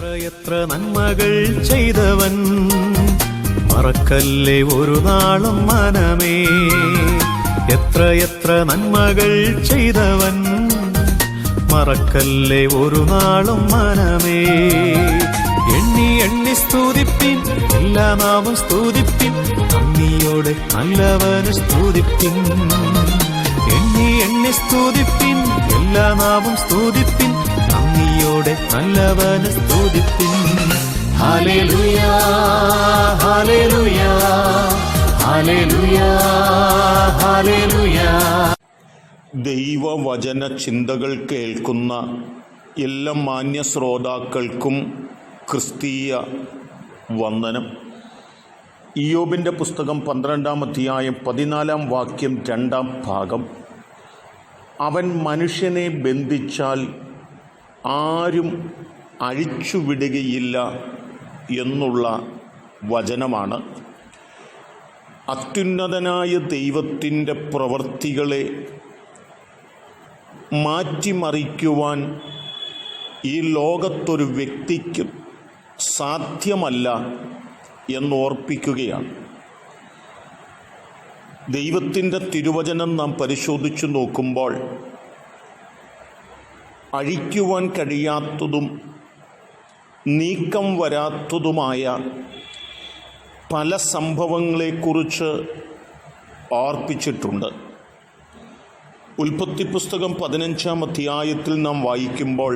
എത്ര നന്മകൾ ചെയ്തവൻ മറക്കല്ലേ ഒരു നാളും മനമേ. എത്ര നന്മകൾ ചെയ്തവൻ മറക്കല്ലേ ഒരു നാളും മനമേ. എണ്ണി എണ്ണി സ്തുതിപ്പിൻ, എല്ലാ നാമം സ്തുതിപ്പിൻ, നന്ദിയോടെ നല്ലവന് സ്തുതിപ്പിൻ. എണ്ണി എണ്ണി സ്തുതിപ്പിൻ, എല്ലാ നാമം സ്തുതിപ്പിൻ, നന്ദിയോടെ നല്ലവന് സ്തുതിപ്പിൻ. ഹല്ലേലൂയാ ഹല്ലേലൂയാ ഹല്ലേലൂയാ ഹല്ലേലൂയാ. ദൈവവചന ചിന്തകൾ കേൾക്കുന്ന എല്ലാ മാന്യ ശ്രോതാക്കൾക്കും ക്രിസ്തീയ വന്ദനം. ഇയ്യോബിൻ്റെ പുസ്തകം 12-ാം അധ്യായം 14-ാം വാക്യം 2-ാം ഭാഗം. അവൻ മനുഷ്യനെ ബന്ധിച്ചാൽ ആരും അഴിച്ചുവിടുകയില്ല എന്നുള്ള വചനമാണ്. അത്യുന്നതനായ ദൈവത്തിൻ്റെ പ്രവൃത്തികളെ മാറ്റിമറിക്കുവാൻ ഈ ലോകത്തൊരു വ്യക്തിക്കും സാധ്യമല്ല എന്നോർപ്പിക്കുകയാണ്. ദൈവത്തിൻ്റെ തിരുവചനം നാം പരിശോധിച്ചു നോക്കുമ്പോൾ അഴിക്കുവാൻ കഴിയാത്തതും നീക്കം വരാത്തതുമായ പല സംഭവങ്ങളെക്കുറിച്ച് ഓർപ്പിച്ചിട്ടുണ്ട്. ഉൽപ്പത്തി പുസ്തകം 15-ാം അധ്യായത്തിൽ നാം വായിക്കുമ്പോൾ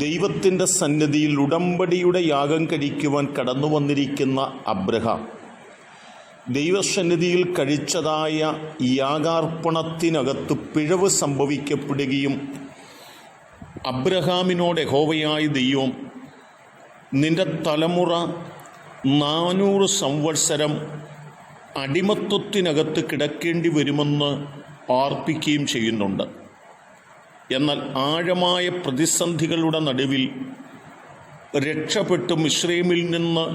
ദൈവത്തിൻ്റെ സന്നിധിയിൽ ഉടമ്പടിയുടെ യാഗം കഴിക്കുവാൻ കടന്നു വന്നിരിക്കുന്ന അബ്രഹാം ദൈവസന്നിധിയിൽ കഴിച്ചതായ യാഗാർപ്പണത്തിനകത്ത് പിഴവ് സംഭവിക്കപ്പെടുകയും അബ്രഹാമിനോട് യഹോവയായ ദൈവം നിന്റെ തലമുറ 400 സംവത്സരം അടിമത്വത്തിനകത്ത് കിടക്കേണ്ടി വരുമെന്ന് ഓർപ്പിക്കുകയും ചെയ്യുന്നുണ്ട്. എന്നാൽ ആഴമായ പ്രതിസന്ധികളുടെ നടുവിൽ രക്ഷപ്പെട്ട് മിസ്രൈമിൽ നിന്ന്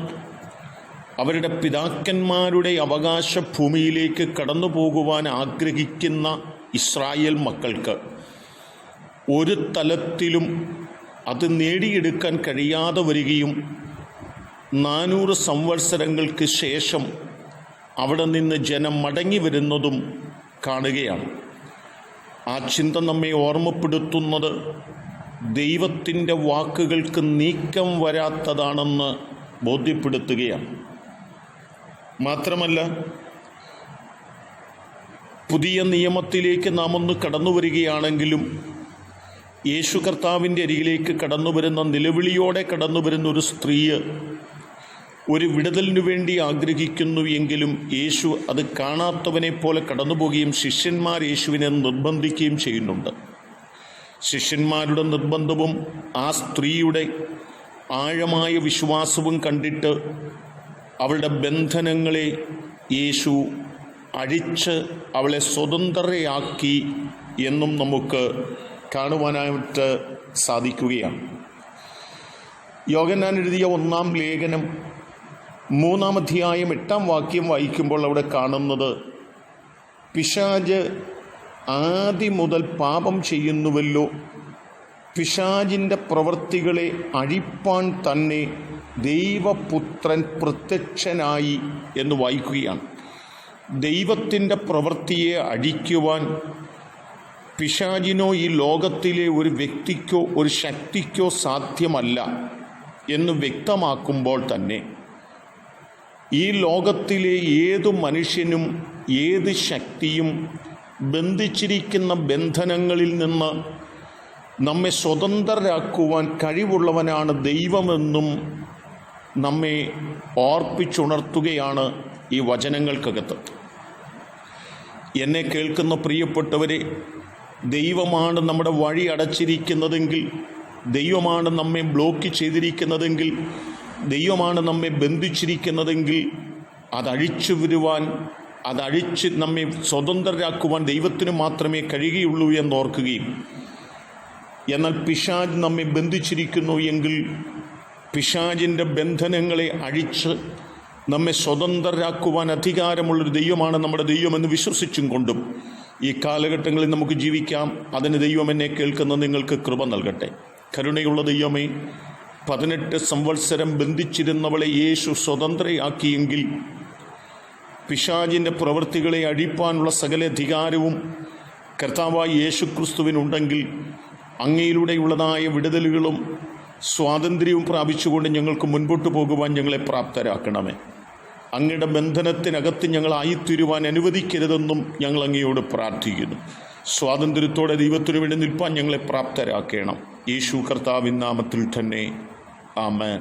അവരുടെ പിതാക്കന്മാരുടെ അവകാശ ഭൂമിയിലേക്ക് കടന്നു പോകുവാൻ ആഗ്രഹിക്കുന്ന ഇസ്രായേൽ മക്കൾക്ക് ഒരു തലത്തിലും അത് നേടിയെടുക്കാൻ കഴിയാതെ വരികയും 400 സംവത്സരങ്ങൾക്ക് ശേഷം അവിടെ നിന്ന് ജനം മടങ്ങി വരുന്നതും കാണുകയാണ്. ആ ചിന്ത നമ്മെ ഓർമ്മപ്പെടുത്തുന്നത് ദൈവത്തിൻ്റെ വാക്കുകൾക്ക് നീക്കം വരാത്തതാണെന്ന് ബോധ്യപ്പെടുത്തുകയാണ്. മാത്രമല്ല, പുതിയ നിയമത്തിലേക്ക് നാം ഒന്ന് കടന്നു വരികയാണെങ്കിലും യേശു കർത്താവിൻ്റെ അരികിലേക്ക് കടന്നു വരുന്ന നിലവിളിയോടെ കടന്നു വരുന്ന ഒരു സ്ത്രീ ഒരു വിടുതലിനു വേണ്ടി ആഗ്രഹിക്കുന്നു എങ്കിലും യേശു അത് കാണാത്തവനെ പോലെ കടന്നു പോവുകയും ശിഷ്യന്മാർ യേശുവിനെ നിർബന്ധിക്കുകയും ചെയ്യുന്നുണ്ട്. ശിഷ്യന്മാരുടെ നിർബന്ധവും ആ സ്ത്രീയുടെ ആഴമായ വിശ്വാസവും കണ്ടിട്ട് അവളുടെ ബന്ധനങ്ങളെ യേശു അഴിച്ച് അവളെ സ്വതന്ത്രയാക്കി എന്നും നമുക്ക് കാണുവാനായിട്ട് സാധിക്കുകയാണ്. യോഹന്നാൻ എഴുതിയ 1-ാം ലേഖനം 3-ാം അധ്യായം 8-ാം വാക്യം വായിക്കുമ്പോൾ അവിടെ കാണുന്നത്, പിശാച് ആദി മുതൽ പാപം ചെയ്യുന്നുവല്ലോ, പിശാചിൻ്റെ പ്രവൃത്തികളെ അഴിപ്പാൻ തന്നെ ദൈവപുത്രൻ പ്രത്യക്ഷനായി എന്ന് വായിക്കുകയാണ്. ദൈവത്തിൻ്റെ പ്രവൃത്തിയെ അഴിക്കുവാൻ പിശാചിനോ ഈ ലോകത്തിലെ ഒരു വ്യക്തിക്കോ ഒരു ശക്തിക്കോ സാധ്യമല്ല എന്ന് വ്യക്തമാക്കുമ്പോൾ തന്നെ ഈ ലോകത്തിലെ ഏതു മനുഷ്യനും ഏത് ശക്തിയും ബന്ധിച്ചിരിക്കുന്ന ബന്ധനങ്ങളിൽ നിന്ന് നമ്മെ സ്വതന്ത്രരാക്കുവാൻ കഴിവുള്ളവനാണ് ദൈവമെന്നും നമ്മെ ഓർപ്പിച്ചുണർത്തുകയാണ് ഈ വചനങ്ങൾക്കകത്ത്. എന്നെ കേൾക്കുന്ന പ്രിയപ്പെട്ടവരെ, ദൈവമാണ് നമ്മുടെ വഴി അടച്ചിരിക്കുന്നതെങ്കിൽ, ദൈവമാണ് നമ്മെ ബ്ലോക്ക് ചെയ്തിരിക്കുന്നതെങ്കിൽ, ദൈവമാണ് നമ്മെ ബന്ധിച്ചിരിക്കുന്നതെങ്കിൽ അതഴിച്ചു വരുവാൻ, അതഴിച്ച് നമ്മെ സ്വതന്ത്രരാക്കുവാൻ ദൈവത്തിന് മാത്രമേ കഴിയുകയുള്ളൂ എന്നോർക്കുകയും, എന്നാൽ പിശാച് നമ്മെ ബന്ധിച്ചിരിക്കുന്നു എങ്കിൽ പിശാചിൻ്റെ ബന്ധനങ്ങളെ അഴിച്ച് നമ്മെ സ്വതന്ത്രരാക്കുവാൻ അധികാരമുള്ളൊരു ദൈവമാണ് നമ്മുടെ ദൈവമെന്ന് വിശ്വസിച്ചും കൊണ്ടും ഈ കാലഘട്ടങ്ങളിൽ നമുക്ക് ജീവിക്കാം. അതിന് ദൈവം എന്നെ കേൾക്കുന്ന നിങ്ങൾക്ക് കൃപ നൽകട്ടെ. കരുണയുള്ള ദൈവമേ, 18 സംവത്സരം ബന്ധിച്ചിരുന്നവളെ യേശു സ്വതന്ത്രയാക്കിയെങ്കിൽ പിശാചിൻ്റെ പ്രവൃത്തികളെ അഴിപ്പാനുള്ള സകല അധികാരവും കർത്താവായ യേശുക്രിസ്തുവിനുണ്ടെങ്കിൽ അങ്ങയിലൂടെയുള്ളതായ വിടുതലുകളും സ്വാതന്ത്ര്യവും പ്രാപിച്ചുകൊണ്ട് ഞങ്ങൾക്ക് മുൻപോട്ട് പോകുവാൻ ഞങ്ങളെ പ്രാപ്തരാക്കണമേ. അങ്ങയുടെ ബന്ധനത്തിനകത്ത് ഞങ്ങളായിത്തീരുവാൻ അനുവദിക്കരുതെന്നും ഞങ്ങൾ അങ്ങയോട് പ്രാർത്ഥിക്കുന്നു. സ്വാതന്ത്ര്യത്തോടെ ദൈവത്തിനു വേണ്ടി നിൽപ്പാൻ ഞങ്ങളെ പ്രാപ്തരാക്കണം. യേശു കർത്താവിൻ നാമത്തിൽ തന്നെ ആമേൻ.